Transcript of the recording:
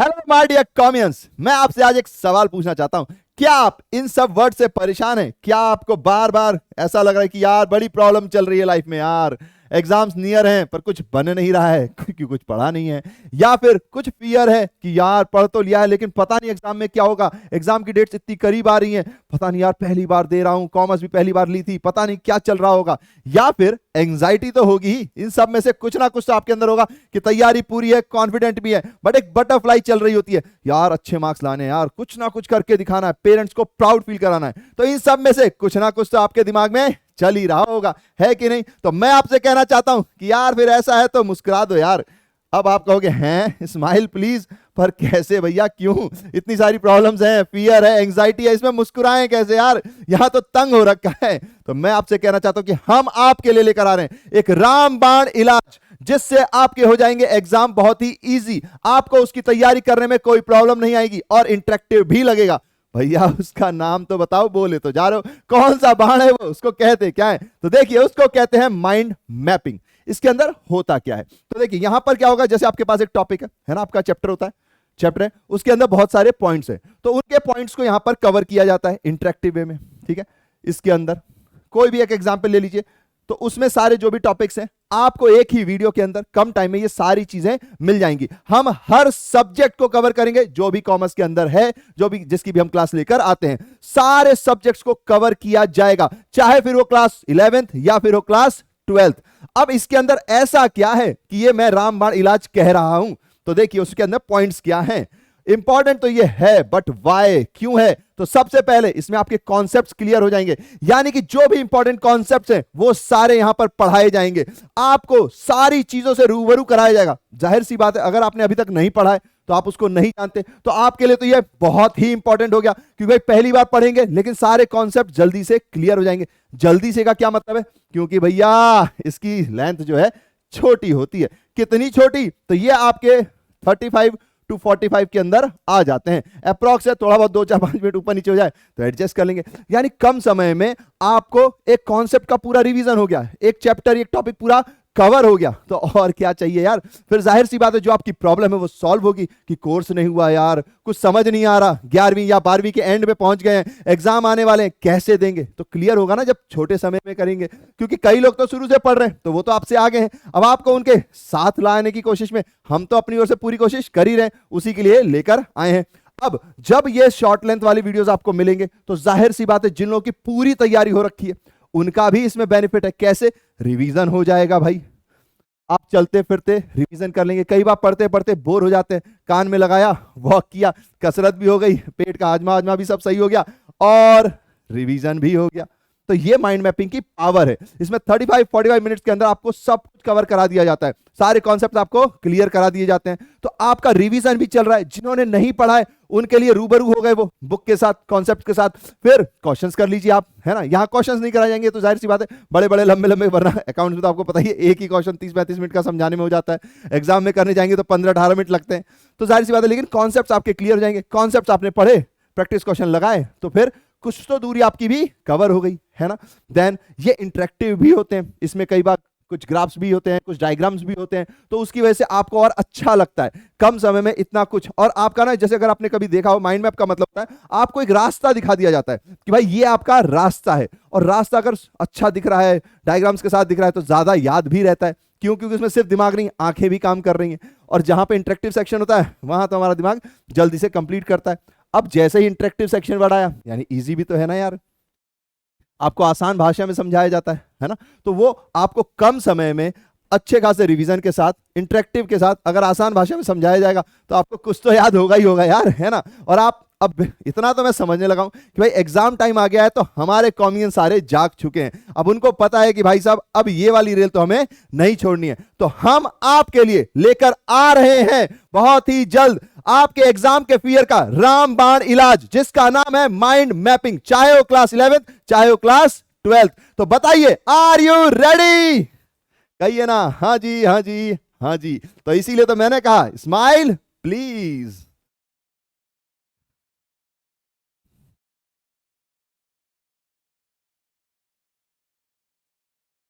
Hello my dear कॉमियंस, मैं आपसे आज एक सवाल पूछना चाहता हूं। क्या आप इन सब वर्ड से परेशान हैं? क्या आपको बार बार ऐसा लग रहा है कि यार बड़ी प्रॉब्लम चल रही है लाइफ में, यार एग्जाम्स नियर हैं पर कुछ बन नहीं रहा है क्योंकि कुछ पढ़ा नहीं है, या फिर कुछ फियर है कि यार पढ़ तो लिया है लेकिन पता नहीं एग्जाम में क्या होगा, एग्जाम की डेट्स इतनी करीब आ रही हैं, पता नहीं यार पहली बार दे रहा हूं, कॉमर्स भी पहली बार ली थी, पता नहीं क्या चल रहा होगा, या फिर एंजाइटी तो होगी ही। इन सब में से कुछ ना कुछ तो आपके अंदर होगा कि तैयारी पूरी है, कॉन्फिडेंट भी है, बट एक बटरफ्लाई चल रही होती है, यार अच्छे मार्क्स लाने, यार कुछ ना कुछ करके दिखाना है, पेरेंट्स को प्राउड फील कराना है। तो इन सब में से कुछ ना कुछ तो आपके दिमाग में चल ही रहा होगा, है कि नहीं? तो मैं आपसे कहना चाहता हूं कि यार फिर ऐसा है तो मुस्कुरा दो यार। अब आप कहोगे हैं स्माइल प्लीज, पर कैसे भैया, क्यों? इतनी सारी प्रॉब्लम्स हैं, फियर है, एंजाइटी है, इसमें मुस्कुराएं कैसे यार? यहां तो तंग हो रखा है। तो मैं आपसे कहना चाहता हूं कि हम आपके लिए लेकर आ रहे हैं एक रामबाण इलाज, जिससे आपके हो जाएंगे एग्जाम बहुत ही इजी, आपको उसकी तैयारी करने में कोई प्रॉब्लम नहीं आएगी और इंटरेक्टिव भी लगेगा। भैया उसका नाम तो बताओ, बोले तो जा रहे हो, कौन सा बाण है वो, उसको कहते क्या है? तो देखिए उसको कहते हैं माइंड मैपिंग। इसके अंदर होता क्या है? तो देखिए यहां पर क्या होगा, जैसे आपके पास एक टॉपिक है ना, आपका चैप्टर होता है, चैप्टर है, उसके अंदर बहुत सारे पॉइंट्स हैं, तो उनके पॉइंट्स को यहां पर कवर किया जाता है इंटरेक्टिव वे में। ठीक है, इसके अंदर कोई भी एक एग्जाम्पल ले लीजिए, तो उसमें सारे जो भी टॉपिक्स हैं आपको एक ही वीडियो के अंदर कम टाइम में ये सारी चीजें मिल जाएंगी। हम हर सब्जेक्ट को कवर करेंगे जो भी कॉमर्स के अंदर है, जो भी जिसकी भी हम क्लास लेकर आते हैं, सारे सब्जेक्ट्स को कवर किया जाएगा, चाहे फिर वो क्लास 11th या फिर वो क्लास 12th। अब इसके अंदर ऐसा क्या है कि ये मैं रामबाण इलाज कह रहा हूं? तो देखिए उसके अंदर पॉइंट्स क्या हैं। इंपॉर्टेंट तो ये है, बट वाई, क्यों है? तो सबसे पहले इसमें आपके कॉन्सेप्ट्स क्लियर हो जाएंगे, यानी कि जो भी इंपॉर्टेंट कॉन्सेप्ट्स हैं वो सारे यहां पर पढ़ाए जाएंगे, आपको सारी चीजों से रूबरू कराया जाएगा। जाहिर सी बात है, अगर आपने अभी तक नहीं पढ़ा है तो आप उसको नहीं जानते, तो आपके लिए तो ये बहुत ही इंपॉर्टेंट हो गया, क्योंकि पहली बार पढ़ेंगे लेकिन सारे कॉन्सेप्ट जल्दी से क्लियर हो जाएंगे। जल्दी से का क्या मतलब है? क्योंकि भैया इसकी लेंथ जो है छोटी होती है। कितनी छोटी? तो ये आपके 35 to 45 के अंदर आ जाते हैं अप्रॉक्स है, थोड़ा बहुत 2-4-5 मिनट ऊपर नीचे हो जाए तो एडजस्ट कर लेंगे। यानी कम समय में आपको एक कॉन्सेप्ट का पूरा रिवीजन हो गया, एक चैप्टर, एक टॉपिक पूरा कवर हो गया, तो और क्या चाहिए यार? फिर जाहिर सी बात है जो आपकी प्रॉब्लम है वो सॉल्व होगी कि कोर्स नहीं हुआ यार, कुछ समझ नहीं आ रहा, 11वीं या 12वीं के एंड में पहुंच गए हैं, एग्जाम आने वाले हैं, कैसे देंगे? तो क्लियर होगा ना जब छोटे समय में करेंगे, क्योंकि कई लोग तो शुरू से पढ़ रहे हैं तो वो तो आपसे आगे हैं, अब आपको उनके साथ लाने की कोशिश में हम तो अपनी ओर से पूरी कोशिश कर ही रहे हैं, उसी के लिए लेकर आए हैं। अब जब ये शॉर्ट लेंथ वाली वीडियोस आपको मिलेंगे तो जाहिर सी बात है जिन लोगों की पूरी तैयारी हो रखी है उनका भी इसमें बेनिफिट है। कैसे? रिवीजन हो जाएगा भाई, आप चलते फिरते रिवीजन कर लेंगे। कई बार पढ़ते पढ़ते बोर हो जाते हैं, कान में लगाया, वॉक किया, कसरत भी हो गई, पेट का हाजमा हाजमा भी सब सही हो गया और रिवीजन भी हो गया। तो ये माइंड मैपिंग की पावर है। इसमें 35-45 मिनट्स के अंदर आपको सब कुछ कवर करा दिया जाता है, सारे कॉन्सेप्ट आपको क्लियर करा दिए जाते हैं, तो आपका रिवीजन भी चल रहा है। जिन्होंने नहीं पढ़ा है उनके लिए रूबरू हो गए वो बुक के साथ, कॉन्सेप्ट के साथ। फिर क्वेश्चंस कर लीजिए आप, है ना, यहाँ क्वेश्चंस नहीं कराए जाएंगे तो जाहिर सी बात है बड़े बड़े लंबे लंबे, वरना अकाउंट में तो आपको पता ही है एक ही क्वेश्चन 30-35 मिनट का समझाने में हो जाता है, एग्जाम में करने जाएंगे तो 15-18 मिनट लगते हैं, तो जाहिर सी बात है। लेकिन कॉन्सेप्ट आपके क्लियर हो जाएंगे, कॉन्सेप्ट आपने पढ़े, प्रैक्टिस क्वेश्चन लगाए, तो फिर कुछ तो दूरी आपकी भी कवर हो गई, है ना। देन ये इंटरेक्टिव भी होते हैं, इसमें कई बार कुछ ग्राफ्स भी होते हैं, कुछ डायग्राम्स भी होते हैं, तो उसकी वजह से आपको और अच्छा लगता है कम समय में इतना कुछ। और आपका ना, जैसे अगर आपने कभी देखा हो, माइंड मैप का मतलब होता है आपको एक रास्ता दिखा दिया जाता है कि भाई ये आपका रास्ता है, और रास्ता अगर अच्छा दिख रहा है, डायग्राम्स के साथ दिख रहा है, तो ज्यादा याद भी रहता है। क्यों? क्योंकि उसमें सिर्फ दिमाग नहीं, आंखें भी काम कर रही हैं, और जहां पे इंटरेक्टिव सेक्शन होता है वहां तो हमारा दिमाग जल्दी से कंप्लीट करता है। अब जैसे ही इंटरेक्टिव सेक्शन बढ़ाया, यानी इजी भी तो है ना यार, आपको आसान भाषा में समझाया जाता है ना, तो वो आपको कम समय में अच्छे खासे रिवीजन के साथ, इंटरेक्टिव के साथ अगर आसान भाषा में समझाया जाएगा तो आपको कुछ तो याद होगा ही होगा यार, है ना। और आप अब इतना तो मैं समझने लगा हूं कि भाई एग्जाम टाइम आ गया है, तो हमारे कॉमियन सारे जाग चुके हैं, अब उनको पता है कि भाई साहब अब ये वाली रेल तो हमें नहीं छोड़नी है। तो हम आपके लिए लेकर आ रहे हैं बहुत ही जल्द आपके एग्जाम के फियर का रामबाण इलाज, जिसका नाम है माइंड मैपिंग, चाहे वो क्लास 11th चाहे वो क्लास 12th। तो बताइए, आर यू रेडी? कहिए ना, हाँ जी हाँ जी हाँ जी। तो इसीलिए तो मैंने कहा स्माइल प्लीज।